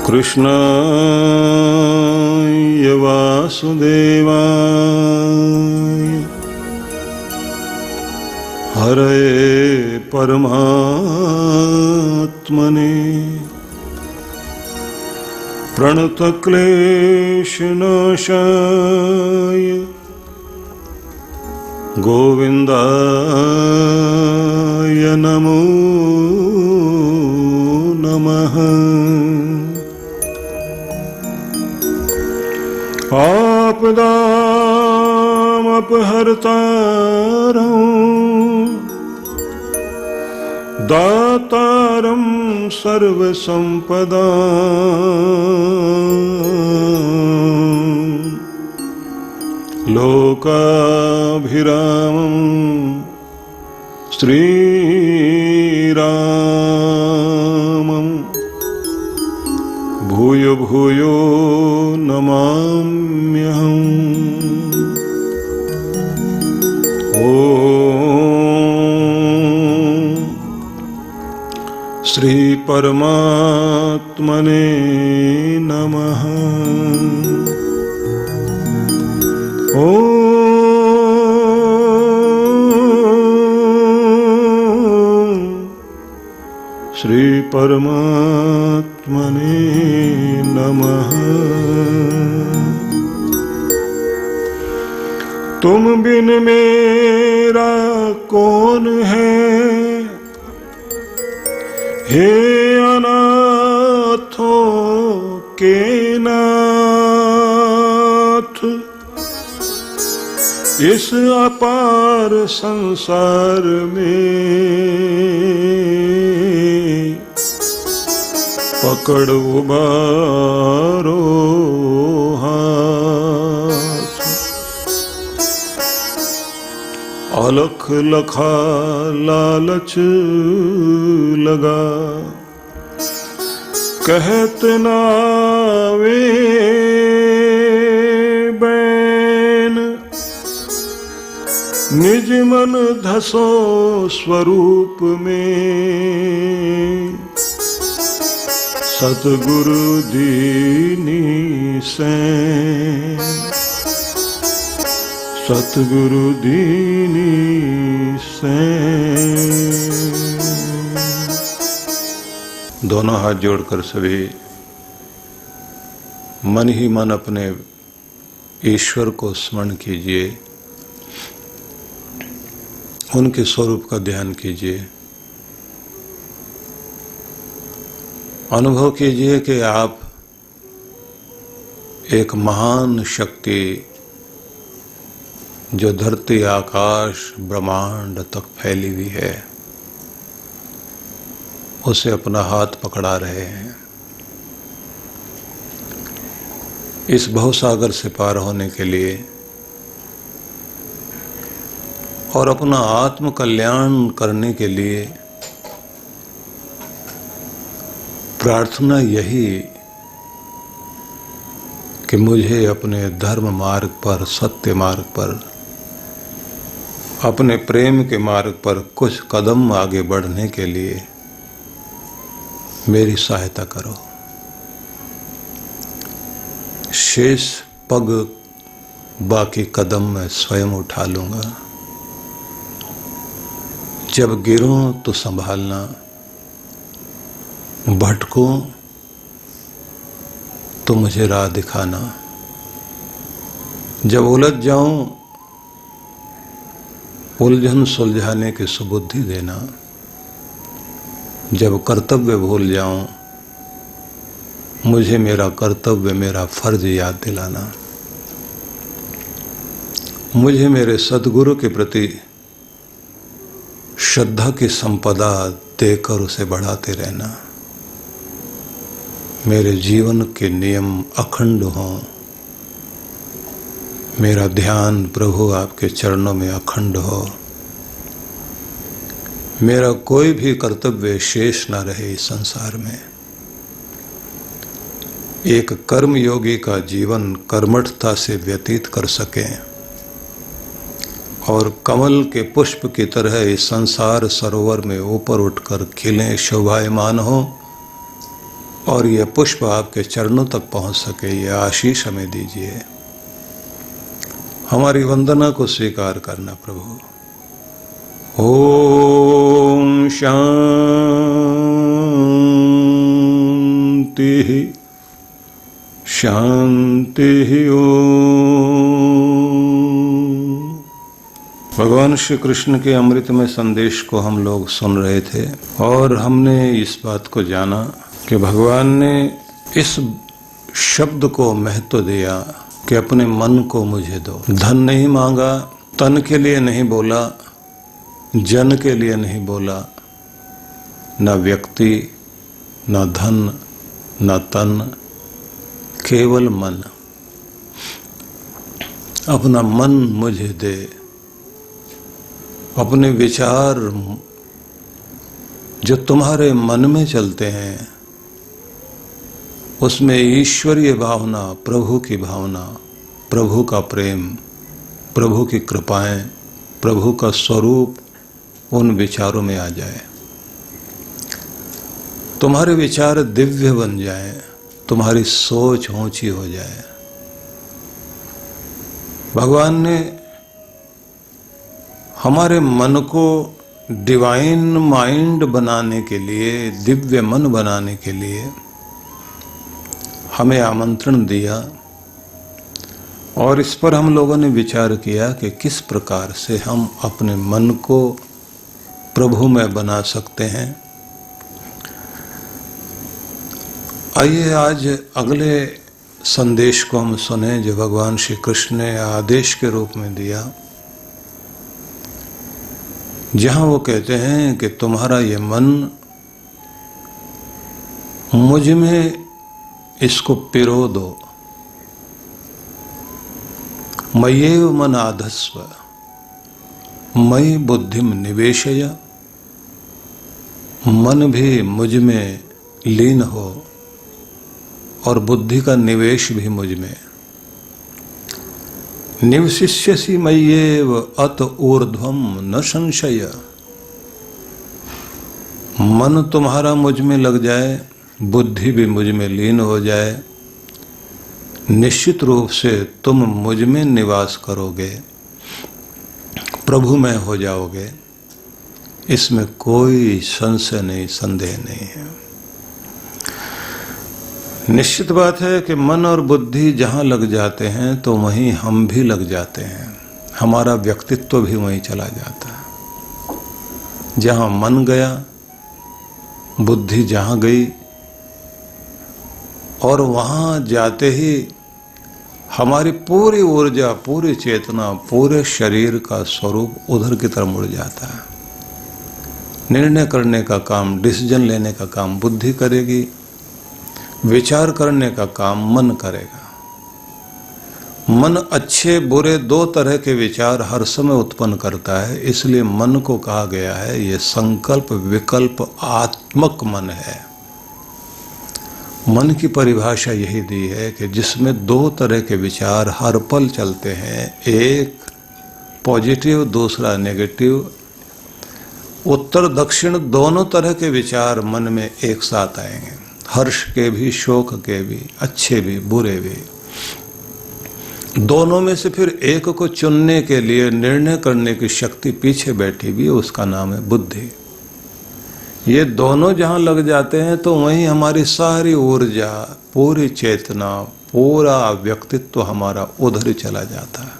कृष्णाय वासुदेवाय हरये परमात्मने प्रणतक्लेशनाशाय गोविन्दाय नमो नमः। आपदामपहर्तारं दातारं सर्वसंपदां लोकाभिरामं श्रीरामं भूयो भूयो नमाम्यहम्। ओम श्री परमात्मने नमः। ओम श्री परमात्मने नमः। तुम बिन मेरा कौन है, हे अनाथों के नाथ। इस अपार संसार में पकड़ उबारो हाथ। अलख लखा लालच लगा, कहत नावे बैन। निज मन धसो स्वरूप में, सतगुरु दीनी सैन। सतगुरु दीनी सैन। दोनों हाथ जोड़कर सभी मन ही मन अपने ईश्वर को स्मरण कीजिए, उनके स्वरूप का ध्यान कीजिए। अनुभव कीजिए कि आप एक महान शक्ति जो धरती आकाश ब्रह्मांड तक फैली हुई है, उसे अपना हाथ पकड़ा रहे हैं। इस भवसागर से पार होने के लिए और अपना आत्म कल्याण करने के लिए प्रार्थना यही कि मुझे अपने धर्म मार्ग पर, सत्य मार्ग पर, अपने प्रेम के मार्ग पर कुछ कदम आगे बढ़ने के लिए मेरी सहायता करो। शेष पग, बाकी कदम मैं स्वयं उठा लूंगा। जब गिरूं तो संभालना, भटकूं तो मुझे राह दिखाना। जब उलझ जाऊं, उलझन सुलझाने की सुबुद्धि देना। जब कर्तव्य भूल जाऊं, मुझे मेरा कर्तव्य, मेरा फर्ज याद दिलाना। मुझे मेरे सद्गुरु के प्रति श्रद्धा की संपदा देकर उसे बढ़ाते रहना। मेरे जीवन के नियम अखंड हों। मेरा ध्यान प्रभु आपके चरणों में अखंड हो। मेरा कोई भी कर्तव्य शेष न रहे इस संसार में। एक कर्म योगी का जीवन कर्मठता से व्यतीत कर सकें और कमल के पुष्प की तरह इस संसार सरोवर में ऊपर उठकर खिलें, शोभायमान हो, और यह पुष्प आपके चरणों तक पहुंच सके, यह आशीष हमें दीजिए। हमारी वंदना को स्वीकार करना प्रभु। ओम शांति शांति ओम। भगवान श्री कृष्ण के अमृतमय संदेश को हम लोग सुन रहे थे और हमने इस बात को जाना कि भगवान ने इस शब्द को महत्व दिया कि अपने मन को मुझे दो। धन नहीं मांगा, तन के लिए नहीं बोला, जन के लिए नहीं बोला, न व्यक्ति, न धन, न तन, केवल मन। अपना मन मुझे दे। अपने विचार जो तुम्हारे मन में चलते हैं उसमें ईश्वरीय भावना, प्रभु की भावना, प्रभु का प्रेम, प्रभु की कृपाएं, प्रभु का स्वरूप उन विचारों में आ जाए। तुम्हारे विचार दिव्य बन जाएं, तुम्हारी सोच ऊंची हो जाए। भगवान ने हमारे मन को डिवाइन माइंड बनाने के लिए, दिव्य मन बनाने के लिए हमें आमंत्रण दिया और इस पर हम लोगों ने विचार किया कि किस प्रकार से हम अपने मन को प्रभु में बना सकते हैं। आइए आज अगले संदेश को हम सुने जो भगवान श्री कृष्ण ने आदेश के रूप में दिया, जहां वो कहते हैं कि तुम्हारा ये मन मुझ में इसको पिरो दो। मय्येव मन आधस्व मयि बुद्धिम निवेशय। मन भी मुझ में लीन हो और बुद्धि का निवेश भी मुझ में। निवसिष्यसि मय्येव अत ऊर्ध्वम न संशय। मन तुम्हारा मुझ में लग जाए, बुद्धि भी मुझ में लीन हो जाए, निश्चित रूप से तुम मुझ में निवास करोगे, प्रभु में हो जाओगे। इसमें कोई संशय नहीं, संदेह नहीं है। निश्चित बात है कि मन और बुद्धि जहां लग जाते हैं तो वहीं हम भी लग जाते हैं। हमारा व्यक्तित्व भी वहीं चला जाता है। जहां मन गया, बुद्धि जहां गई, और वहां जाते ही हमारी पूरी ऊर्जा, पूरी चेतना, पूरे शरीर का स्वरूप उधर की तरफ मुड़ जाता है। निर्णय करने का काम, डिसीजन लेने का काम बुद्धि करेगी, विचार करने का काम मन करेगा। मन अच्छे बुरे दो तरह के विचार हर समय उत्पन्न करता है, इसलिए मन को कहा गया है ये संकल्प विकल्प आत्मक मन है। मन की परिभाषा यही दी है कि जिसमें दो तरह के विचार हर पल चलते हैं, एक पॉजिटिव, दूसरा नेगेटिव। उत्तर दक्षिण दोनों तरह के विचार मन में एक साथ आएंगे, हर्ष के भी, शोक के भी, अच्छे भी, बुरे भी। दोनों में से फिर एक को चुनने के लिए निर्णय करने की शक्ति पीछे बैठी भी, उसका नाम है बुद्धि। ये दोनों जहां लग जाते हैं तो वहीं हमारी सारी ऊर्जा, पूरी चेतना, पूरा व्यक्तित्व हमारा उधर ही चला जाता है।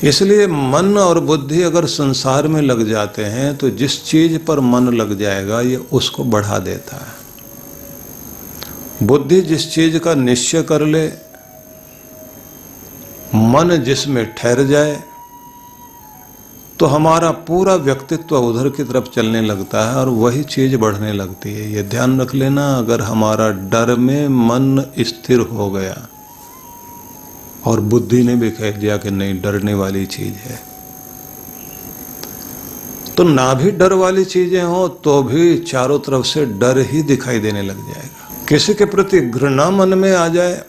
इसलिए मन और बुद्धि अगर संसार में लग जाते हैं तो जिस चीज पर मन लग जाएगा ये उसको बढ़ा देता है। बुद्धि जिस चीज का निश्चय कर ले, मन जिसमें ठहर जाए, तो हमारा पूरा व्यक्तित्व उधर की तरफ चलने लगता है और वही चीज बढ़ने लगती है। ये ध्यान रख लेना, अगर हमारा डर में मन स्थिर हो गया और बुद्धि ने भी कह दिया कि नहीं, डरने वाली चीज है, तो ना भी डर वाली चीजें हो तो भी चारों तरफ से डर ही दिखाई देने लग जाएगा। किसी के प्रति घृणा मन में आ जाए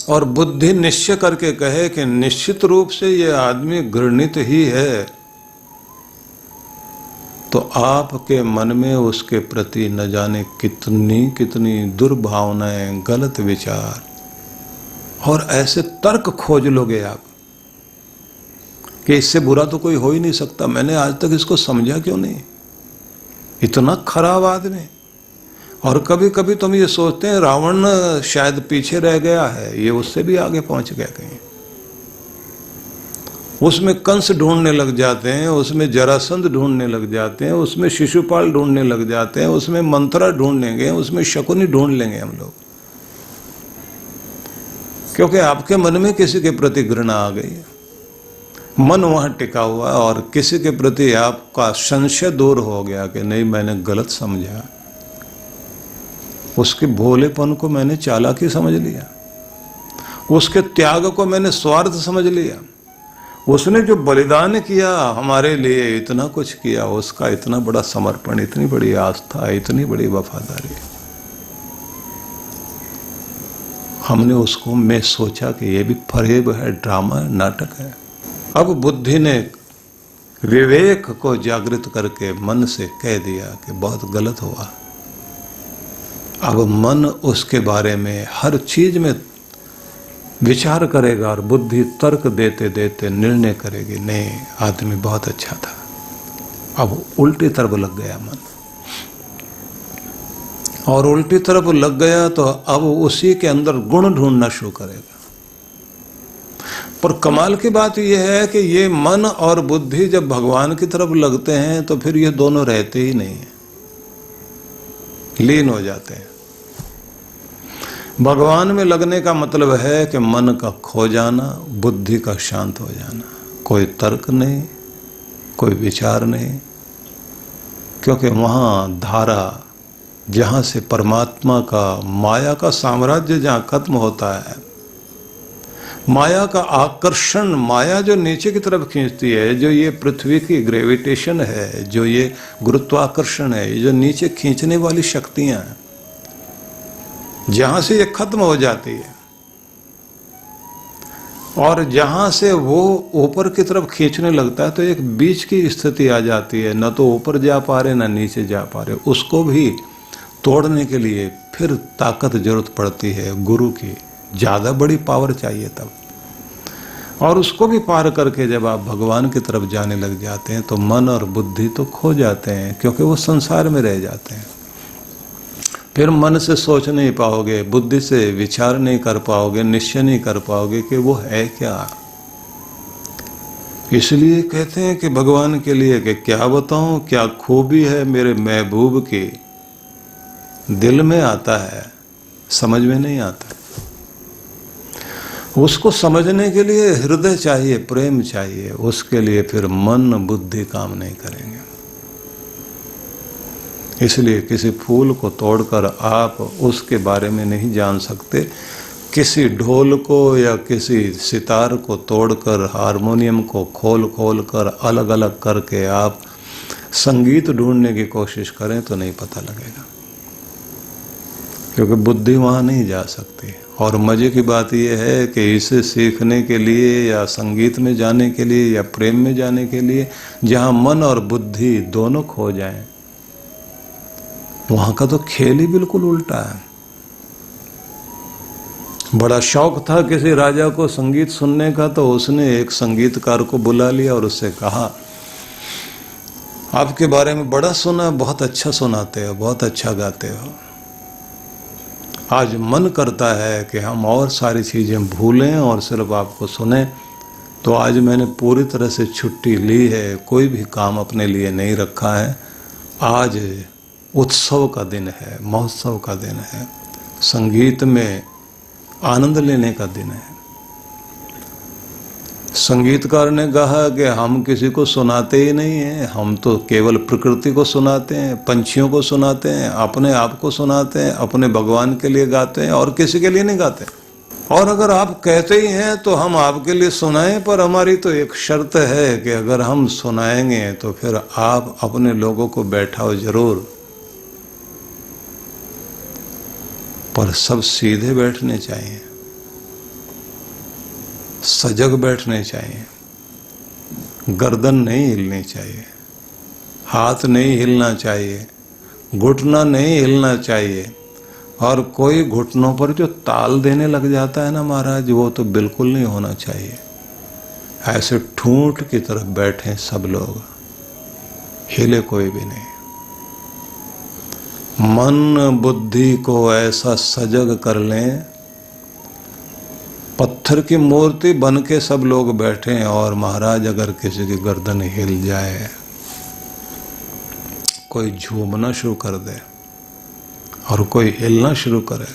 और बुद्धि निश्चय करके कहे कि निश्चित रूप से ये आदमी घृणित ही है, तो आपके मन में उसके प्रति न जाने कितनी कितनी दुर्भावनाएं, गलत विचार और ऐसे तर्क खोज लोगे आप कि इससे बुरा तो कोई हो ही नहीं सकता, मैंने आज तक इसको समझा क्यों नहीं, इतना खराब आदमी। और कभी कभी तुम ये सोचते हैं रावण शायद पीछे रह गया है, ये उससे भी आगे पहुंच गया कहीं। उसमें कंस ढूंढने लग जाते हैं, उसमें जरासंध ढूंढने लग जाते हैं, उसमें शिशुपाल ढूंढने लग जाते हैं, उसमें मंथरा ढूंढ लेंगे, उसमें शकुनी ढूंढ लेंगे हम लोग, क्योंकि आपके मन में किसी के प्रति घृणा आ गई है, मन वहां टिका हुआ है और किसी के प्रति आपका संशय दूर हो गया कि नहीं मैंने गलत समझा, उसके भोलेपन को मैंने चालाकी समझ लिया, उसके त्याग को मैंने स्वार्थ समझ लिया, उसने जो बलिदान किया हमारे लिए, इतना कुछ किया, उसका इतना बड़ा समर्पण, इतनी बड़ी आस्था, इतनी बड़ी वफादारी, हमने उसको, मैं सोचा कि ये भी फरेब है, ड्रामा है, नाटक है। अब बुद्धि ने विवेक को जागृत करके मन से कह दिया कि बहुत गलत हुआ। अब मन उसके बारे में हर चीज में विचार करेगा और बुद्धि तर्क देते देते निर्णय करेगी, नहीं आदमी बहुत अच्छा था। अब उल्टी तरफ लग गया मन, और उल्टी तरफ लग गया तो अब उसी के अंदर गुण ढूंढना शुरू करेगा। पर कमाल की बात यह है कि ये मन और बुद्धि जब भगवान की तरफ लगते हैं तो फिर ये दोनों रहते ही नहीं है, लीन हो जाते हैं। भगवान में लगने का मतलब है कि मन का खो जाना, बुद्धि का शांत हो जाना, कोई तर्क नहीं, कोई विचार नहीं, क्योंकि वहां धारा जहां से परमात्मा का, माया का साम्राज्य जहां खत्म होता है, माया का आकर्षण, माया जो नीचे की तरफ खींचती है, जो ये पृथ्वी की ग्रेविटेशन है, जो ये गुरुत्वाकर्षण है, ये जो नीचे खींचने वाली शक्तियां हैं, जहां से ये खत्म हो जाती है और जहां से वो ऊपर की तरफ खींचने लगता है, तो एक बीच की स्थिति आ जाती है, न तो ऊपर जा पा रहे न नीचे जा पा रहे। उसको भी तोड़ने के लिए फिर ताकत जरूरत पड़ती है, गुरु की ज्यादा बड़ी पावर चाहिए तब। और उसको भी पार करके जब आप भगवान की तरफ जाने लग जाते हैं तो मन और बुद्धि तो खो जाते हैं, क्योंकि वो संसार में रह जाते हैं। फिर मन से सोच नहीं पाओगे, बुद्धि से विचार नहीं कर पाओगे, निश्चय नहीं कर पाओगे कि वो है क्या। इसलिए कहते हैं कि भगवान के लिए कि क्या बताऊं क्या खूबी है मेरे महबूब की, दिल में आता है, समझ में नहीं आता। उसको समझने के लिए हृदय चाहिए, प्रेम चाहिए, उसके लिए फिर मन बुद्धि काम नहीं करेंगे। इसलिए किसी फूल को तोड़कर आप उसके बारे में नहीं जान सकते, किसी ढोल को या किसी सितार को तोड़कर, हारमोनियम को खोल खोल कर अलग अलग करके आप संगीत ढूंढने की कोशिश करें तो नहीं पता लगेगा, क्योंकि बुद्धि वहां नहीं जा सकती। और मजे की बात यह है कि इसे सीखने के लिए या संगीत में जाने के लिए या प्रेम में जाने के लिए जहां मन और बुद्धि दोनों खो जाएं, वहां का तो खेल ही बिल्कुल उल्टा है। बड़ा शौक था किसी राजा को संगीत सुनने का, तो उसने एक संगीतकार को बुला लिया और उससे कहा, आपके बारे में बड़ा सुना, बहुत अच्छा सुनाते हो, बहुत अच्छा गाते हो। आज मन करता है कि हम और सारी चीजें भूलें और सिर्फ आपको सुने। तो आज मैंने पूरी तरह से छुट्टी ली है, कोई भी काम अपने लिए नहीं रखा है। आज उत्सव का दिन है, महोत्सव का दिन है, संगीत में आनंद लेने का दिन है। संगीतकार ने कहा कि हम किसी को सुनाते ही नहीं हैं, हम तो केवल प्रकृति को सुनाते हैं, पंछियों को सुनाते हैं, अपने आप को सुनाते हैं, अपने भगवान के लिए गाते हैं और किसी के लिए नहीं गाते। और अगर आप कहते ही हैं तो हम आपके लिए सुनाएं, पर हमारी तो एक शर्त है कि अगर हम सुनाएंगे तो फिर आप अपने लोगों को बैठाओ जरूर, पर सब सीधे बैठने चाहिए, सजग बैठने चाहिए, गर्दन नहीं हिलनी चाहिए, हाथ नहीं हिलना चाहिए, घुटना नहीं हिलना चाहिए, और कोई घुटनों पर जो ताल देने लग जाता है ना महाराज, वो तो बिल्कुल नहीं होना चाहिए। ऐसे ठूंठ की तरफ बैठे सब लोग, हिले कोई भी नहीं। मन बुद्धि को ऐसा सजग कर लें, पत्थर की मूर्ति बन के सब लोग बैठे, और महाराज अगर किसी की गर्दन हिल जाए, कोई झूमना शुरू कर दे और कोई हिलना शुरू करे,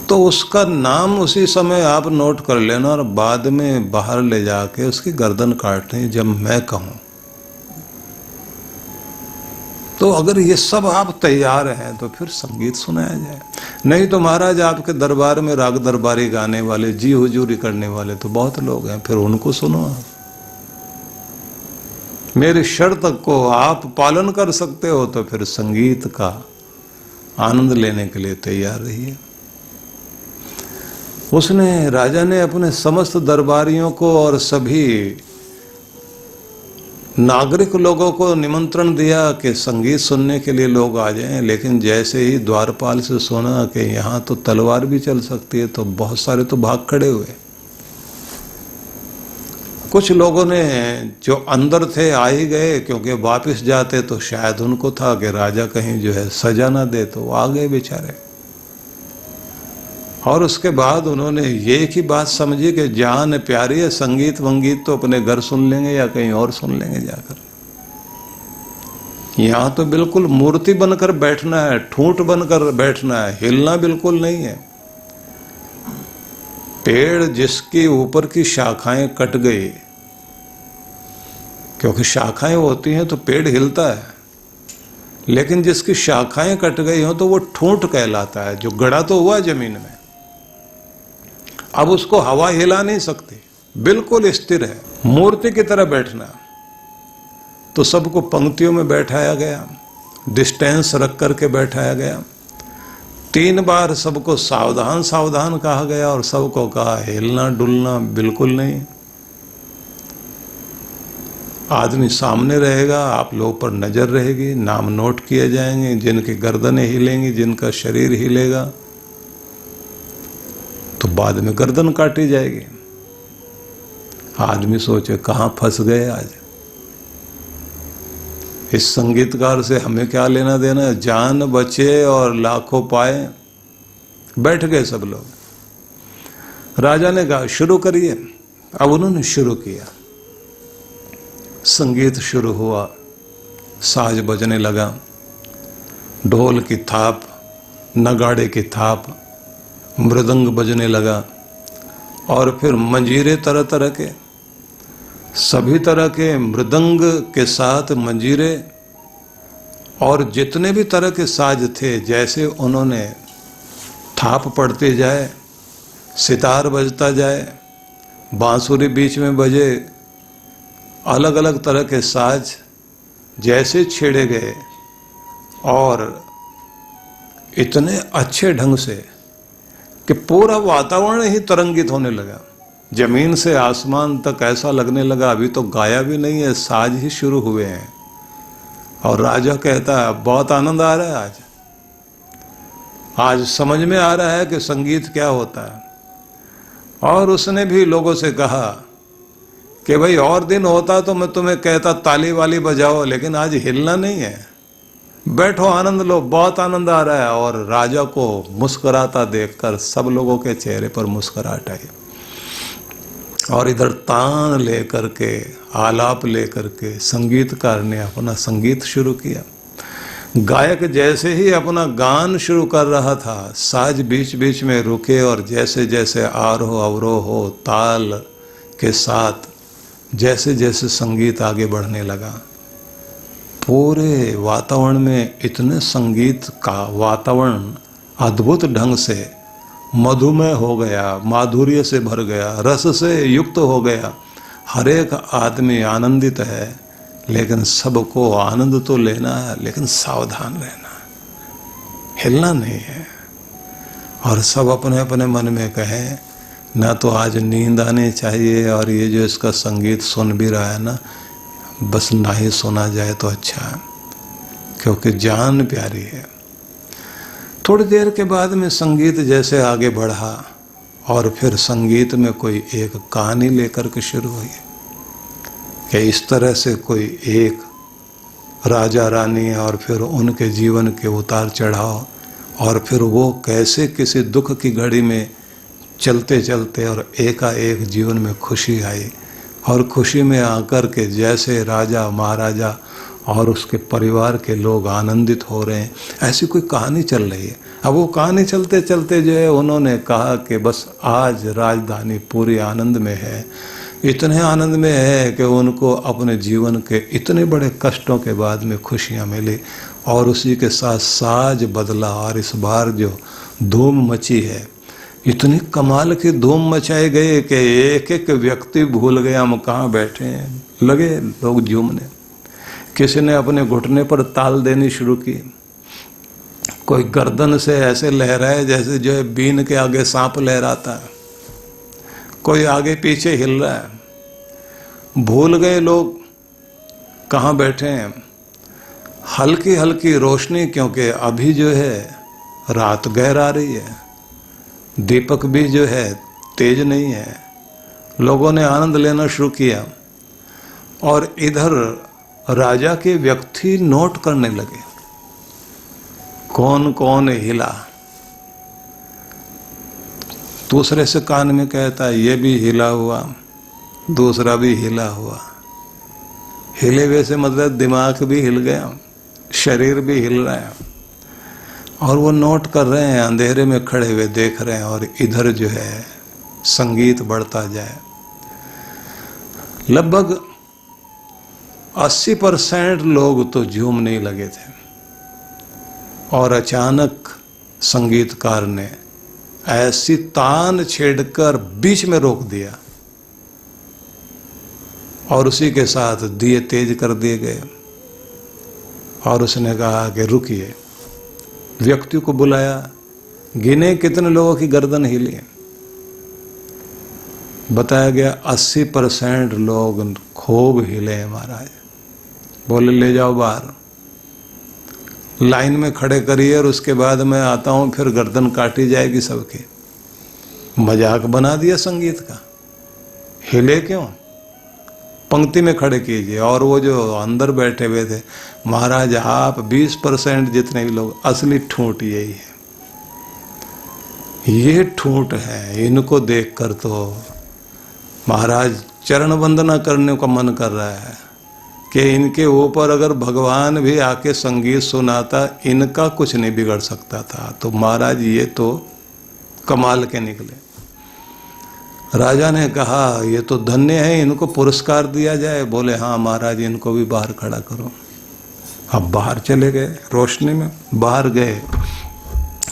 तो उसका नाम उसी समय आप नोट कर लेना और बाद में बाहर ले जाके उसकी गर्दन काटनी जब मैं कहूं। तो अगर ये सब आप तैयार हैं तो फिर संगीत सुनाया जाए। नहीं तो महाराज आपके दरबार में राग दरबारी गाने वाले, जी हुजूरी करने वाले तो बहुत लोग हैं, फिर उनको सुनो आप। मेरी शर्त को आप पालन कर सकते हो तो फिर संगीत का आनंद लेने के लिए तैयार रहिए। उसने, राजा ने अपने समस्त दरबारियों को और सभी नागरिक लोगों को निमंत्रण दिया कि संगीत सुनने के लिए लोग आ जाएं, लेकिन जैसे ही द्वारपाल से सुना कि यहाँ तो तलवार भी चल सकती है, तो बहुत सारे तो भाग खड़े हुए। कुछ लोगों ने जो अंदर थे आ ही गए, क्योंकि वापस जाते तो शायद उनको था कि राजा कहीं जो है सजा ना दे, तो वो आ गए बेचारे। और उसके बाद उन्होंने ये की बात समझी कि जान प्यारी है, संगीत वंगीत तो अपने घर सुन लेंगे या कहीं और सुन लेंगे जाकर, यहां तो बिल्कुल मूर्ति बनकर बैठना है, ठूंठ बनकर बैठना है, हिलना बिल्कुल नहीं है। पेड़ जिसके ऊपर की शाखाएं कट गई, क्योंकि शाखाएं होती हैं तो पेड़ हिलता है, लेकिन जिसकी शाखाएं कट गई हो तो वो ठूंठ कहलाता है, जो गड़ा तो हुआ जमीन में, अब उसको हवा हिला नहीं सकती, बिल्कुल स्थिर है, मूर्ति की तरह बैठना। तो सबको पंक्तियों में बैठाया गया, डिस्टेंस रख करके बैठाया गया। 3 बार सबको सावधान सावधान कहा गया और सबको कहा हिलना डुलना बिल्कुल नहीं। आदमी सामने रहेगा, आप लोग पर नजर रहेगी, नाम नोट किए जाएंगे, जिनकी गर्दनें हिलेंगी, जिनका शरीर हिलेगा तो बाद में गर्दन काटी जाएगी। आदमी सोचे कहां फंस गए आज, इस संगीतकार से हमें क्या लेना देना, जान बचे और लाखों पाए। बैठ गए सब लोग। राजा ने कहा शुरू करिए। अब उन्होंने शुरू किया, संगीत शुरू हुआ, साज बजने लगा, ढोल की थाप, नगाड़े की थाप, मृदंग बजने लगा, और फिर मंजीरे तरह तरह के, सभी तरह के मृदंग के साथ मंजीरे, और जितने भी तरह के साज थे, जैसे उन्होंने थाप पड़ते जाए, सितार बजता जाए, बांसुरी बीच में बजे, अलग अलग तरह के साज जैसे छेड़े गए, और इतने अच्छे ढंग से कि पूरा वातावरण ही तरंगित होने लगा, जमीन से आसमान तक ऐसा लगने लगा अभी तो गाया भी नहीं है, साज ही शुरू हुए हैं। और राजा कहता है बहुत आनंद आ रहा है, आज समझ में आ रहा है कि संगीत क्या होता है। और उसने भी लोगों से कहा कि भाई और दिन होता तो मैं तुम्हें कहता ताली वाली बजाओ, लेकिन आज हिलना नहीं है, बैठो आनंद लो, बहुत आनंद आ रहा है। और राजा को मुस्कुराता देखकर सब लोगों के चेहरे पर मुस्कुराहट आई। और इधर तान लेकर के, आलाप लेकर के संगीतकार ने अपना संगीत शुरू किया। गायक जैसे ही अपना गान शुरू कर रहा था, साज बीच बीच में रुके, और जैसे जैसे आरोह अवरोह हो ताल के साथ जैसे जैसे संगीत आगे बढ़ने लगा, पूरे वातावरण में इतने संगीत का वातावरण अद्भुत ढंग से मधुमय हो गया, माधुर्य से भर गया, रस से युक्त हो गया। हर एक आदमी आनंदित है, लेकिन सबको आनंद तो लेना है, लेकिन सावधान रहना है, हिलना नहीं है। और सब अपने अपने मन में कहें ना तो आज नींद आनी चाहिए, और ये जो इसका संगीत सुन भी रहा है ना, बस ना ही सुना जाए तो अच्छा है, क्योंकि जान प्यारी है। थोड़ी देर के बाद में संगीत जैसे आगे बढ़ा और फिर संगीत में कोई एक कहानी लेकर के शुरू हुई कि इस तरह से कोई एक राजा रानी और फिर उनके जीवन के उतार चढ़ाव, और फिर वो कैसे किसी दुख की घड़ी में चलते चलते और एकाएक जीवन में खुशी आई, और खुशी में आकर के जैसे राजा महाराजा और उसके परिवार के लोग आनंदित हो रहे हैं, ऐसी कोई कहानी चल रही है। अब वो कहानी चलते चलते जो है उन्होंने कहा कि बस आज राजधानी पूरी आनंद में है, इतने आनंद में है कि उनको अपने जीवन के इतने बड़े कष्टों के बाद में खुशियाँ मिली, और उसी के साथ साज बदला। और इस बार जो धूम मची है, इतनी कमाल की धूम मचाए गए कि एक एक व्यक्ति भूल गया हम कहाँ बैठे हैं, लगे लोग झूमने। किसी ने अपने घुटने पर ताल देनी शुरू की, कोई गर्दन से ऐसे लहराए जैसे जो है बीन के आगे सांप लहराता है, कोई आगे पीछे हिल रहा है। भूल गए लोग कहाँ बैठे हैं। हल्की हल्की रोशनी, क्योंकि अभी जो है रात गहर आ रही है, दीपक भी जो है तेज नहीं है। लोगों ने आनंद लेना शुरू किया, और इधर राजा के व्यक्ति नोट करने लगे कौन कौन हिला। दूसरे से कान में कहता है ये भी हिला हुआ, दूसरा भी हिला हुआ। हिले हुए से मतलब दिमाग भी हिल गया, शरीर भी हिल रहा है, और वो नोट कर रहे हैं, अंधेरे में खड़े हुए देख रहे हैं, और इधर जो है संगीत बढ़ता जाए। लगभग 80% लोग तो झूमने ही लगे थे, और अचानक संगीतकार ने ऐसी तान छेड़कर बीच में रोक दिया, और उसी के साथ दिए तेज कर दिए गए। और उसने कहा कि रुकिए, व्यक्ति को बुलाया, गिने कितने लोगों की गर्दन हिली। बताया गया 80% लोग खूब हिले हैं महाराज। बोले ले जाओ बाहर, लाइन में खड़े करिए, और उसके बाद मैं आता हूं, फिर गर्दन काटी जाएगी सबकी। मजाक बना दिया संगीत का। हिले क्यों, पंक्ति में खड़े कीजिए। और वो जो अंदर बैठे हुए थे, महाराज आप 20% जितने भी लोग, असली ठूंठ यही है, ये ठूंठ है। इनको देखकर तो महाराज चरण वंदना करने का मन कर रहा है कि इनके ऊपर अगर भगवान भी आके संगीत सुनाता, इनका कुछ नहीं बिगड़ सकता था। तो महाराज ये तो कमाल के निकले। राजा ने कहा ये तो धन्य है, इनको पुरस्कार दिया जाए। बोले हाँ महाराज, इनको भी बाहर खड़ा करो। अब बाहर चले गए, रोशनी में बाहर गए।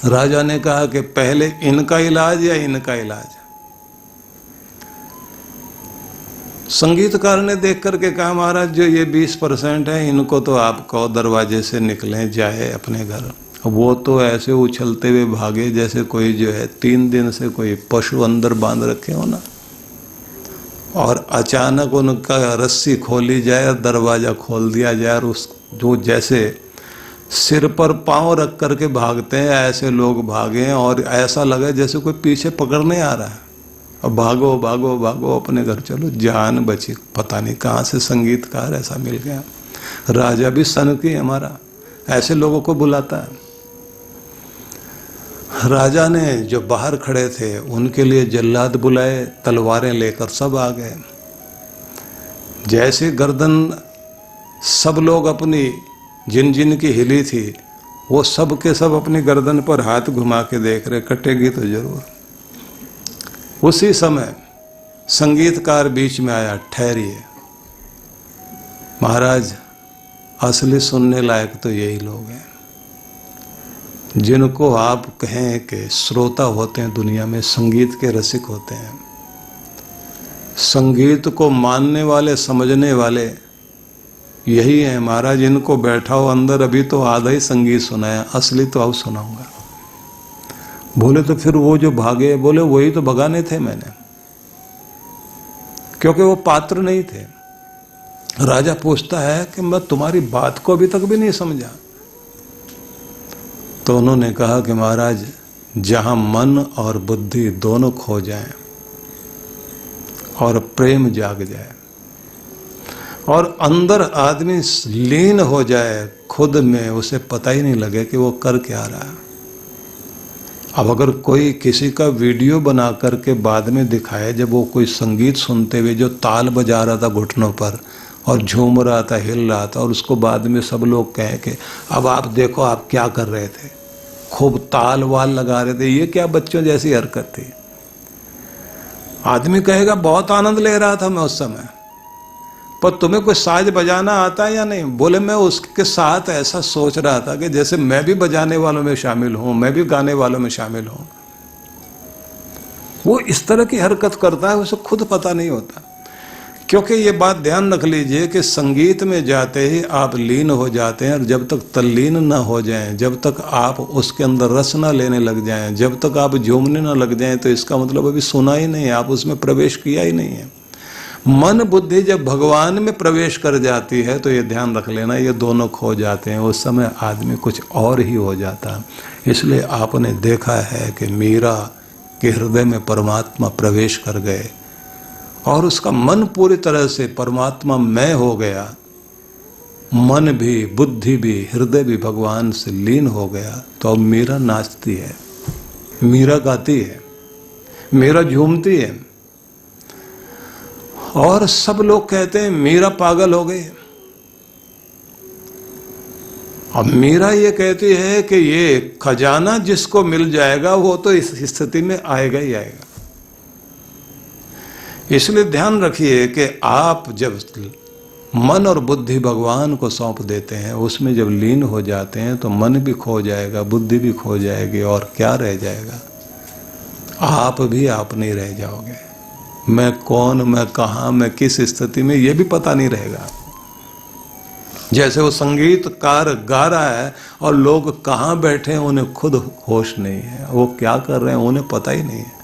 राजा ने कहा कि पहले इनका इलाज या इनका इलाज। संगीतकार ने देख करके कहा महाराज जो ये 20% है, इनको तो आप कहो दरवाजे से निकलें, जाए अपने घर। वो तो ऐसे उछलते हुए भागे जैसे कोई जो है 3 दिन से कोई पशु अंदर बांध रखे हो ना, और अचानक उनका रस्सी खोली जाए और दरवाजा खोल दिया जाए, और उस जो जैसे सिर पर पांव रख करके भागते हैं ऐसे लोग भागे, और ऐसा लगा जैसे कोई पीछे पकड़ने आ रहा है। अब भागो भागो भागो अपने घर चलो, जान बची। पता नहीं कहाँ से संगीतकार ऐसा मिल गया। राजा भी सनकी हमारा, ऐसे लोगों को बुलाता है। राजा ने जो बाहर खड़े थे उनके लिए जल्लाद बुलाए, तलवारें लेकर सब आ गए। जैसे गर्दन सब लोग अपनी जिन जिन की हिली थी, वो सब के सब अपनी गर्दन पर हाथ घुमा के देख रहे, कटेगी तो जरूर। उसी समय संगीतकार बीच में आया, ठहरिए महाराज, असली सुनने लायक तो यही लोग हैं जिनको आप कहें कि श्रोता होते हैं दुनिया में, संगीत के रसिक होते हैं, संगीत को मानने वाले समझने वाले यही हैं महाराज। इनको बैठाओ अंदर, अभी तो आधा ही संगीत सुनाया, असली तो अब सुनाऊंगा। बोले तो फिर वो जो भागे, बोले वही तो भगाने थे मैंने, क्योंकि वो पात्र नहीं थे। राजा पूछता है कि मैं तुम्हारी बात को अभी तक भी नहीं समझा। तो उन्होंने कहा कि महाराज, जहां मन और बुद्धि दोनों खो जाएं और प्रेम जाग जाए और अंदर आदमी लीन हो जाए खुद में, उसे पता ही नहीं लगे कि वो कर क्या रहा है। अब अगर कोई किसी का वीडियो बना करके बाद में दिखाए, जब वो कोई संगीत सुनते हुए जो ताल बजा रहा था घुटनों पर और झूम रहा था, हिल रहा था, और उसको बाद में सब लोग कहें कि अब आप देखो आप क्या कर रहे थे, खूब ताल वाल लगा रहे थे, ये क्या बच्चों जैसी हरकत थी। आदमी कहेगा बहुत आनंद ले रहा था मैं उस समय, पर तुम्हें कोई साज बजाना आता है या नहीं? बोले मैं उसके साथ ऐसा सोच रहा था कि जैसे मैं भी बजाने वालों में शामिल हूं, मैं भी गाने वालों में शामिल हूं। वो इस तरह की हरकत करता है, उसे खुद पता नहीं होता। क्योंकि ये बात ध्यान रख लीजिए कि संगीत में जाते ही आप लीन हो जाते हैं, और जब तक तल्लीन ना हो जाएं, जब तक आप उसके अंदर रस ना लेने लग जाएं, जब तक आप झूमने ना लग जाएं, तो इसका मतलब अभी सुना ही नहीं है, आप उसमें प्रवेश किया ही नहीं है। मन बुद्धि जब भगवान में प्रवेश कर जाती है तो ये ध्यान रख लेना, ये दोनों खो जाते हैं, उस समय आदमी कुछ और ही हो जाता है। इसलिए आपने देखा है कि मीरा के हृदय में परमात्मा प्रवेश कर गए और उसका मन पूरी तरह से परमात्मा मय हो गया। मन भी, बुद्धि भी, हृदय भी भगवान से लीन हो गया। तो अब मीरा नाचती है, मीरा गाती है, मीरा झूमती है, और सब लोग कहते हैं मीरा पागल हो गई। अब मीरा ये कहती है कि ये खजाना जिसको मिल जाएगा वो तो इस स्थिति में आएगा ही आएगा। इसलिए ध्यान रखिए कि आप जब मन और बुद्धि भगवान को सौंप देते हैं, उसमें जब लीन हो जाते हैं, तो मन भी खो जाएगा, बुद्धि भी खो जाएगी, और क्या रह जाएगा? आप भी आप नहीं रह जाओगे। मैं कौन, मैं कहाँ, मैं किस स्थिति में, ये भी पता नहीं रहेगा। जैसे वो संगीतकार गा रहा है और लोग कहाँ बैठे हैं उन्हें खुद होश नहीं है, वो क्या कर रहे हैं उन्हें पता ही नहीं है।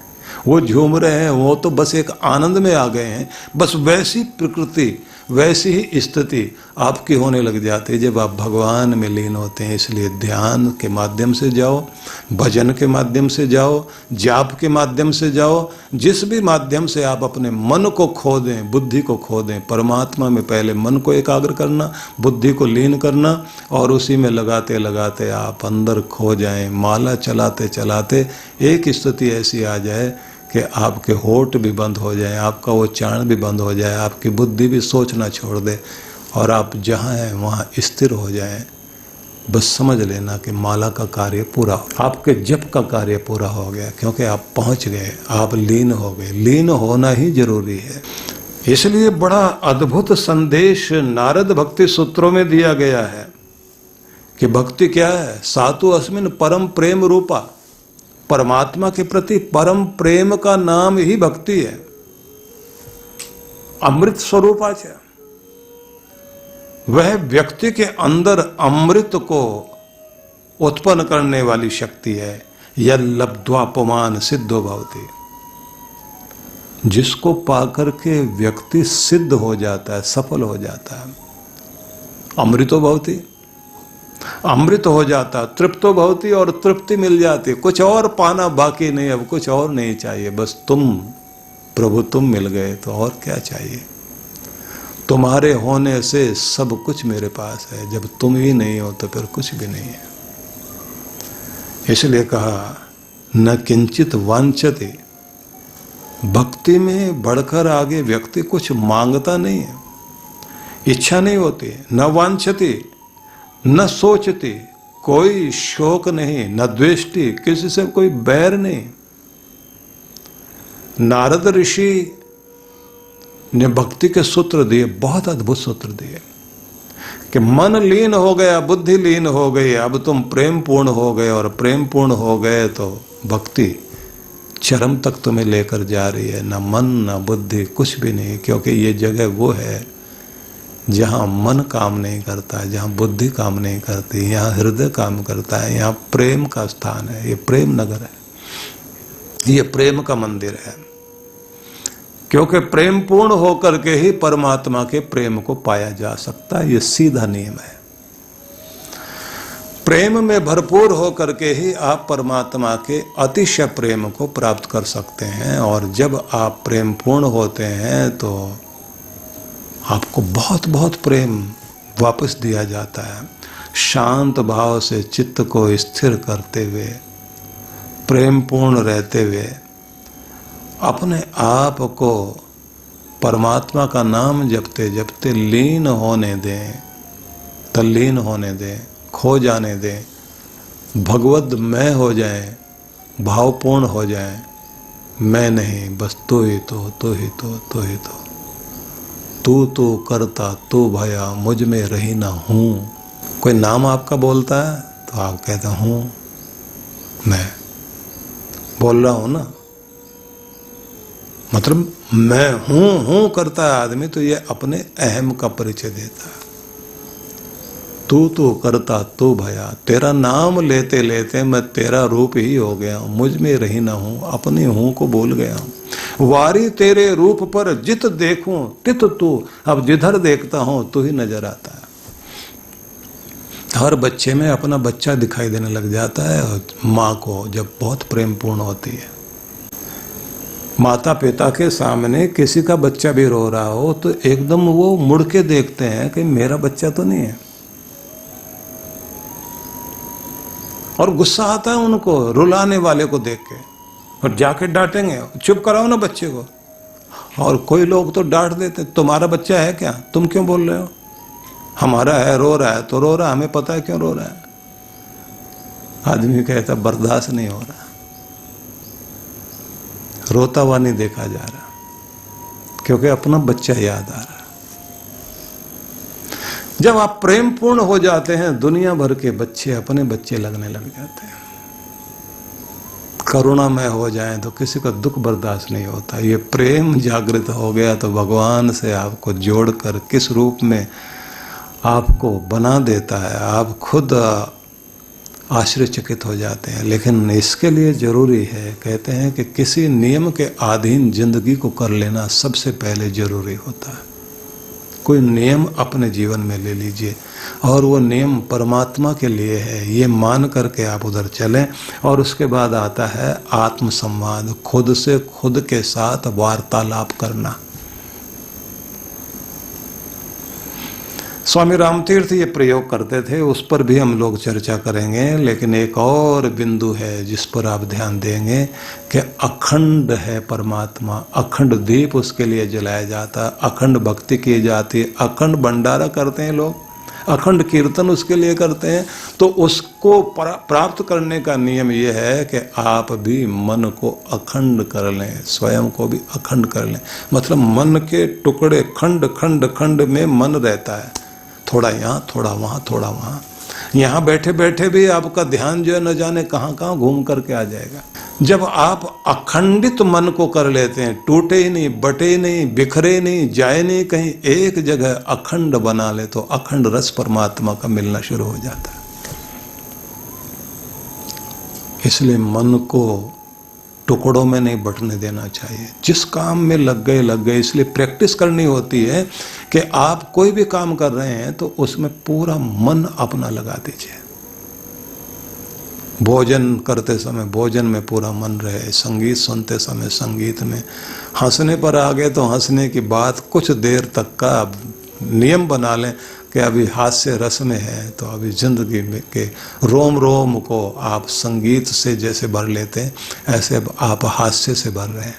वो झूम रहे हैं, वो तो बस एक आनंद में आ गए हैं। बस वैसी प्रकृति, वैसी ही स्थिति आपकी होने लग जाती है जब आप भगवान में लीन होते हैं। इसलिए ध्यान के माध्यम से जाओ, भजन के माध्यम से जाओ, जाप के माध्यम से जाओ, जिस भी माध्यम से आप अपने मन को खो दें, बुद्धि को खो दें, परमात्मा में पहले मन को एकाग्र करना, बुद्धि को लीन करना, और उसी में लगाते लगाते आप अंदर खो जाएं। माला चलाते चलाते एक स्थिति ऐसी आ जाए कि आपके होठ भी बंद हो जाए, आपका वो चाण भी बंद हो जाए, आपकी बुद्धि भी सोचना छोड़ दे, और आप जहाँ हैं वहाँ स्थिर हो जाएं। बस समझ लेना कि माला का कार्य पूरा हो, आपके जप का कार्य पूरा हो गया, क्योंकि आप पहुँच गए, आप लीन हो गए। लीन होना ही जरूरी है। इसलिए बड़ा अद्भुत संदेश नारद भक्ति सूत्रों में दिया गया है कि भक्ति क्या है? सातु अस्मिन परम प्रेम रूपा। परमात्मा के प्रति परम प्रेम का नाम ही भक्ति है। अमृत स्वरूपाच, वह व्यक्ति के अंदर अमृत को उत्पन्न करने वाली शक्ति है। यह लब्ध्वापमान सिद्धो भवति, जिसको पाकर के व्यक्ति सिद्ध हो जाता है, सफल हो जाता है। अमृतो भवति, अमृत हो जाता, तृप्तो भवति, और तृप्ति मिल जाती। कुछ और पाना बाकी नहीं, अब कुछ और नहीं चाहिए, बस तुम प्रभु तुम मिल गए तो और क्या चाहिए। तुम्हारे होने से सब कुछ मेरे पास है, जब तुम ही नहीं हो तो फिर कुछ भी नहीं है। इसलिए कहा न किंचित वांछति। भक्ति में बढ़कर आगे व्यक्ति कुछ मांगता नहीं है, इच्छा नहीं होती। न वांछति, न सोचती, कोई शोक नहीं, न द्वेष्टि, किसी से कोई बैर नहीं। नारद ऋषि ने भक्ति के सूत्र दिए, बहुत अद्भुत सूत्र दिए कि मन लीन हो गया, बुद्धि लीन हो गई, अब तुम प्रेम पूर्ण हो गए, और प्रेम पूर्ण हो गए तो भक्ति चरम तक तुम्हें लेकर जा रही है। न मन न बुद्धि, कुछ भी नहीं, क्योंकि ये जगह वो है जहाँ मन काम नहीं करता, जहाँ बुद्धि काम नहीं करती, यहाँ हृदय काम करता है, यहाँ प्रेम का स्थान है, ये प्रेम नगर है, ये प्रेम का मंदिर है। क्योंकि प्रेम पूर्ण होकर के ही परमात्मा के प्रेम को पाया जा सकता है। ये सीधा नियम है। प्रेम में भरपूर होकर के ही आप परमात्मा के अतिशय प्रेम को प्राप्त कर सकते हैं। और जब आप प्रेम पूर्ण होते हैं तो आपको बहुत बहुत प्रेम वापस दिया जाता है। शांत भाव से चित्त को स्थिर करते हुए, प्रेम पूर्ण रहते हुए, अपने आप को परमात्मा का नाम जपते जपते लीन होने दें, तल्लीन होने दें, खो जाने दें, भगवद्मय हो जाएं, भावपूर्ण हो जाएं। मैं नहीं, बस तू ही तो, तू ही तो, तू ही तो, तू तो करता, तू भया, मुझ में रही ना हूँ। कोई नाम आपका बोलता है तो आप कहते हूँ, मैं बोल रहा हूँ ना, मतलब मैं हूँ करता है आदमी, तो ये अपने अहम का परिचय देता है। तू तो करता, तू भया, तेरा नाम लेते लेते मैं तेरा रूप ही हो गया हूँ, मुझ में रही ना हूँ, अपने हूँ को भूल गया हूँ। वारी तेरे रूप पर जित देखूं तित तू, अब जिधर देखता हूँ तू ही नजर आता है। हर बच्चे में अपना बच्चा दिखाई देने लग जाता है। और माँ को जब बहुत प्रेम पूर्ण होती है, माता पिता के सामने किसी का बच्चा भी रो रहा हो तो एकदम वो मुड़ के देखते हैं कि मेरा बच्चा तो नहीं है। और गुस्सा आता है उनको रुलाने वाले को देख के, और जाके डांटेंगे, चुप कराओ ना बच्चे को। और कोई लोग तो डांट देते, तुम्हारा बच्चा है क्या, तुम क्यों बोल रहे हो? हमारा है, रो रहा है तो रो रहा है, हमें पता है क्यों रो रहा है। आदमी कहता बर्दाश्त नहीं हो रहा, रोता हुआ नहीं देखा जा रहा, क्योंकि अपना बच्चा याद आ रहा। जब आप प्रेम पूर्ण हो जाते हैं, दुनिया भर के बच्चे अपने बच्चे लगने लग जाते हैं। करुणामय हो जाएं तो किसी का दुख बर्दाश्त नहीं होता। ये प्रेम जागृत हो गया तो भगवान से आपको जोड़कर किस रूप में आपको बना देता है, आप खुद आश्चर्यचकित हो जाते हैं। लेकिन इसके लिए जरूरी है, कहते हैं कि किसी नियम के अधीन जिंदगी को कर लेना सबसे पहले जरूरी होता है। कोई नियम अपने जीवन में ले लीजिए, और वो नियम परमात्मा के लिए है, ये मान करके आप उधर चलें। और उसके बाद आता है आत्मसंवाद, खुद से खुद के साथ वार्तालाप करना। स्वामी रामतीर्थ ये प्रयोग करते थे, उस पर भी हम लोग चर्चा करेंगे। लेकिन एक और बिंदु है जिस पर आप ध्यान देंगे कि अखंड है परमात्मा, अखंड दीप उसके लिए जलाया जाता, अखंड भक्ति की जाती है, अखंड भंडारा करते हैं लोग, अखंड कीर्तन उसके लिए करते हैं। तो उसको प्राप्त करने का नियम यह है कि आप भी मन को अखंड कर लें, स्वयं को भी अखंड कर लें। मतलब मन के टुकड़े खंड खंड खंड में मन रहता है, थोड़ा यहाँ, थोड़ा वहाँ, थोड़ा वहाँ। यहाँ बैठे बैठे भी आपका ध्यान जो है न जाने कहाँ कहाँ घूम करके आ जाएगा। जब आप अखंडित मन को कर लेते हैं, टूटे ही नहीं, बटे ही नहीं, बिखरे नहीं, जाए नहीं कहीं, एक जगह अखंड बना ले, तो अखंड रस परमात्मा का मिलना शुरू हो जाता है। इसलिए मन को टुकड़ों में नहीं बंटने देना चाहिए। जिस काम में लग गए। इसलिए प्रैक्टिस करनी होती है कि आप कोई भी काम कर रहे हैं तो उसमें पूरा मन अपना लगा दीजिए। भोजन करते समय भोजन में पूरा मन रहे, संगीत सुनते समय संगीत में, हंसने पर आ गए तो हंसने की बात कुछ देर तक का नियम बना लें कि अभी हास्य रस में है, तो अभी जिंदगी में के रोम रोम को आप संगीत से जैसे भर लेते हैं, ऐसे आप हास्य से भर रहे हैं।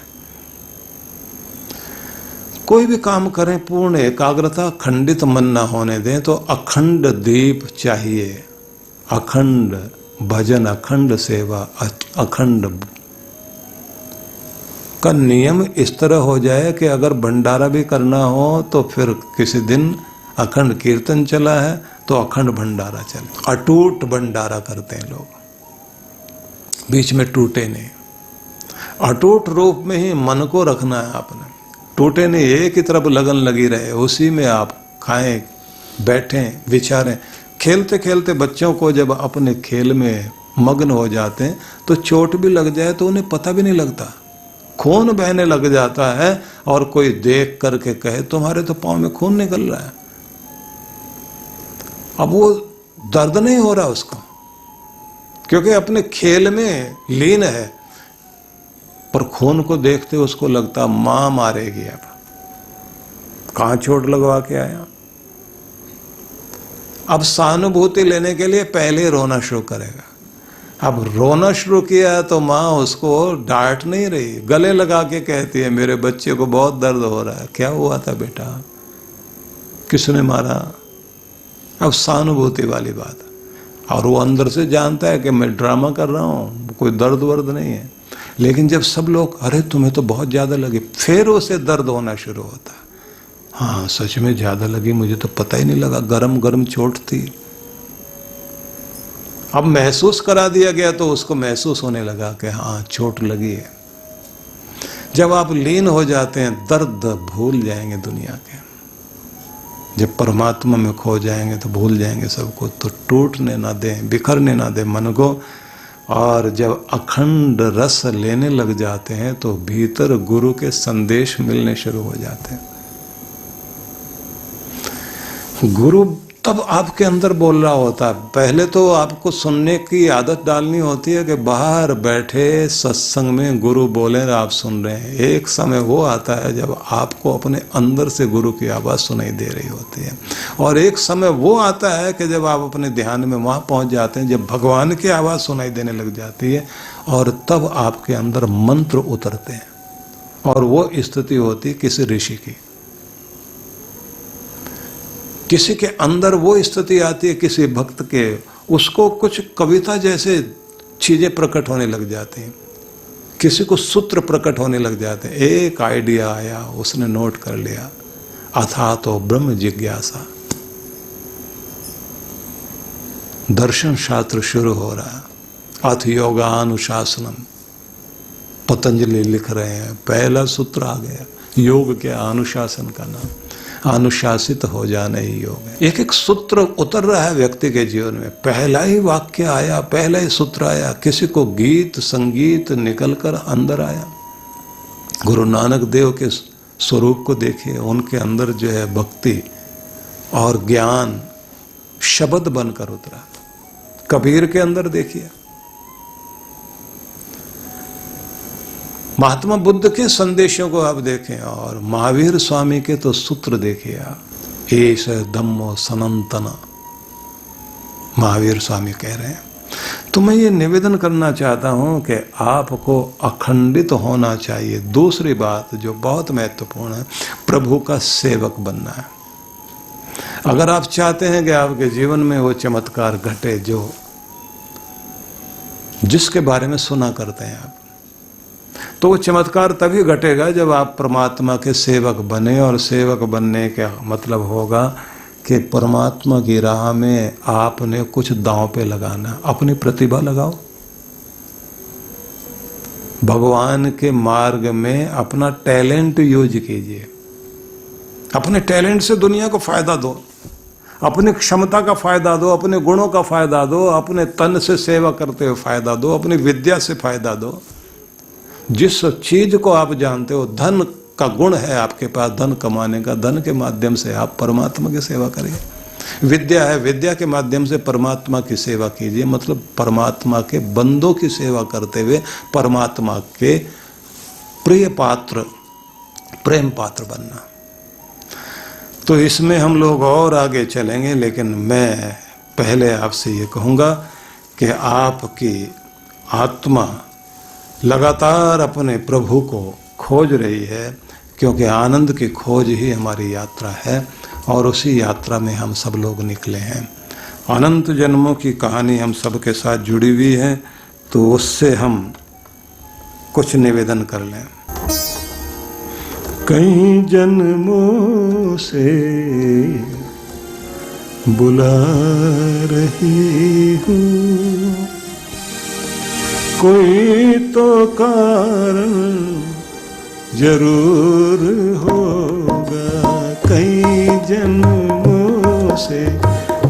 कोई भी काम करें पूर्ण एकाग्रता, खंडित मन न होने दें। तो अखंड दीप चाहिए, अखंड भजन, अखंड सेवा, अखंड का नियम इस तरह हो जाए कि अगर भंडारा भी करना हो तो फिर किसी दिन अखंड कीर्तन चला है तो अखंड भंडारा चले। अटूट भंडारा करते हैं लोग, बीच में टूटे नहीं। अटूट रूप में ही मन को रखना है आपने, टूटे नहीं, एक ही तरफ लगन लगी रहे, उसी में आप खाएं, बैठें, विचारें। खेलते खेलते बच्चों को जब अपने खेल में मग्न हो जाते हैं तो चोट भी लग जाए तो उन्हें पता भी नहीं लगता। खून बहने लग जाता है और कोई देख करके कहे तुम्हारे तो पांव में खून निकल रहा है, अब वो दर्द नहीं हो रहा उसको, क्योंकि अपने खेल में लीन है। पर खून को देखते उसको लगता मां मारेगी, अब कहां चोट लगवा के आया। अब सहानुभूति लेने के लिए पहले रोना शुरू करेगा। अब रोना शुरू किया तो माँ उसको डांट नहीं रही, गले लगा के कहती है मेरे बच्चे को बहुत दर्द हो रहा है, क्या हुआ था बेटा, किसने मारा। अब सहानुभूति वाली बात, और वो अंदर से जानता है कि मैं ड्रामा कर रहा हूँ, कोई दर्द वर्द नहीं है। लेकिन जब सब लोग अरे तुम्हें तो बहुत ज्यादा लगी, फिर उसे दर्द होना शुरू होता है। हाँ सच में ज्यादा लगी, मुझे तो पता ही नहीं लगा, गरम गरम चोट थी। अब महसूस करा दिया गया तो उसको महसूस होने लगा कि हाँ चोट लगी है। जब आप लीन हो जाते हैं दर्द भूल जाएंगे दुनिया के, जब परमात्मा में खो जाएंगे तो भूल जाएंगे सबको। तो टूटने ना दें, बिखरने ना दें मन को। और जब अखंड रस लेने लग जाते हैं तो भीतर गुरु के संदेश मिलने शुरू हो जाते हैं। गुरु तब आपके अंदर बोल रहा होता है। पहले तो आपको सुनने की आदत डालनी होती है कि बाहर बैठे सत्संग में गुरु बोले आप सुन रहे हैं। एक समय वो आता है जब आपको अपने अंदर से गुरु की आवाज़ सुनाई दे रही होती है, और एक समय वो आता है कि जब आप अपने ध्यान में वहाँ पहुँच जाते हैं, जब भगवान की आवाज़ सुनाई देने लग जाती है, और तब आपके अंदर मंत्र उतरते हैं। और वो स्थिति होती है किसी ऋषि की, किसी के अंदर वो स्थिति आती है किसी भक्त के, उसको कुछ कविता जैसे चीजें प्रकट होने लग जाती हैं, किसी को सूत्र प्रकट होने लग जाते हैं। एक आइडिया आया, उसने नोट कर लिया, अथा तो ब्रह्म जिज्ञासा, दर्शन शास्त्र शुरू हो रहा, अथ योगानुशासनम, पतंजलि लिख रहे हैं, पहला सूत्र आ गया। योग के अनुशासन का नाम, अनुशासित हो जाना ही योग है। एक एक सूत्र उतर रहा है व्यक्ति के जीवन में, पहला ही वाक्य आया, पहला ही सूत्र आया, किसी को गीत संगीत निकलकर अंदर आया। गुरु नानक देव के स्वरूप को देखिए, उनके अंदर जो है भक्ति और ज्ञान शब्द बनकर उतरा। कबीर के अंदर देखिए, महात्मा बुद्ध के संदेशों को आप देखें, और महावीर स्वामी के तो सूत्र देखिए आप, एष धम्मो सनातन, महावीर स्वामी कह रहे हैं। तो मैं ये निवेदन करना चाहता हूं कि आपको अखंडित होना चाहिए। दूसरी बात जो बहुत महत्वपूर्ण है, प्रभु का सेवक बनना है। अगर आप चाहते हैं कि आपके जीवन में वो चमत्कार घटे जो जिसके बारे में सुना करते हैं आप, तो वो चमत्कार तभी घटेगा जब आप परमात्मा के सेवक बने। और सेवक बनने का मतलब होगा कि परमात्मा की राह में आपने कुछ दांव पे लगाना, अपनी प्रतिभा लगाओ, भगवान के मार्ग में अपना टैलेंट यूज कीजिए। अपने टैलेंट से दुनिया को फायदा दो, अपनी क्षमता का फायदा दो, अपने गुणों का फायदा दो, अपने तन से सेवा करते हुए फायदा दो, अपनी विद्या से फायदा दो। जिस चीज को आप जानते हो, धन का गुण है आपके पास, धन कमाने का, धन के माध्यम से आप परमात्मा की सेवा करिए। विद्या है, विद्या के माध्यम से परमात्मा की सेवा कीजिए। मतलब परमात्मा के बंदों की सेवा करते हुए परमात्मा के प्रिय पात्र, प्रेम पात्र बनना। तो इसमें हम लोग और आगे चलेंगे, लेकिन मैं पहले आपसे ये कहूँगा कि आपकी आत्मा लगातार अपने प्रभु को खोज रही है, क्योंकि आनंद की खोज ही हमारी यात्रा है, और उसी यात्रा में हम सब लोग निकले हैं। अनंत जन्मों की कहानी हम सब के साथ जुड़ी हुई है, तो उससे हम कुछ निवेदन कर लें। कई जन्मों से बुला रही हूँ, कोई तो कारण जरूर होगा। कई जन्मों से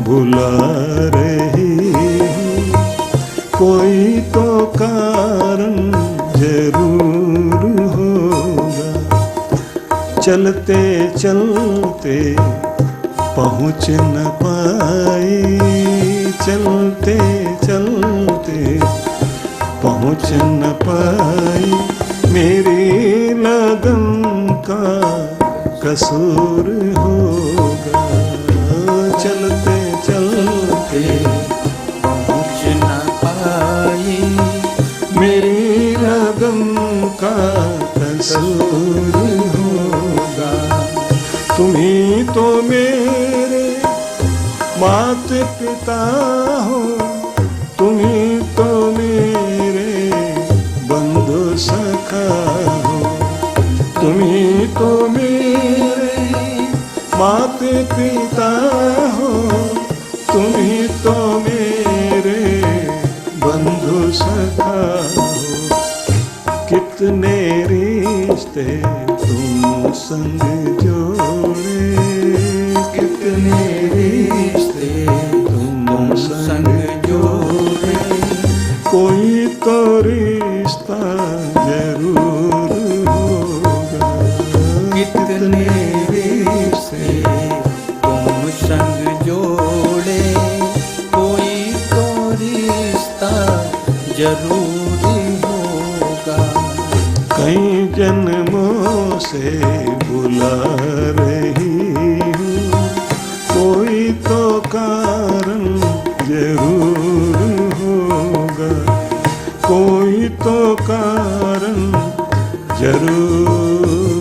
बुला रही हूँ, कोई तो कारण जरूर होगा। चलते चलते पहुँच न पाई, चलते चलते पहुँच न पाई, मेरी लगन का कसूर होगा। चलते चलते पहुँच न पाई, मेरी लगन का कसूर होगा। तुम्ही तो मेरे माता पिता हो, तुम्ही तो मेरे बंधु सखा हो, तुम्ही तो मेरे माता पिता हो, तुम्ही तो मेरे बंधु सखा हो। कितने रिश्ते तुम संग जोड़े, कितने रिश्ते तुम संग जोड़े, कोई तो रिश्ता जरूर होगा। कितने रिश्ते तुम संग जोड़े, कोई तो रिश्ता जरूरी होगा। कई जन्मों से बुला रही हूँ, कोई तो कारण जरूर होगा, कोई तो कारण जरूर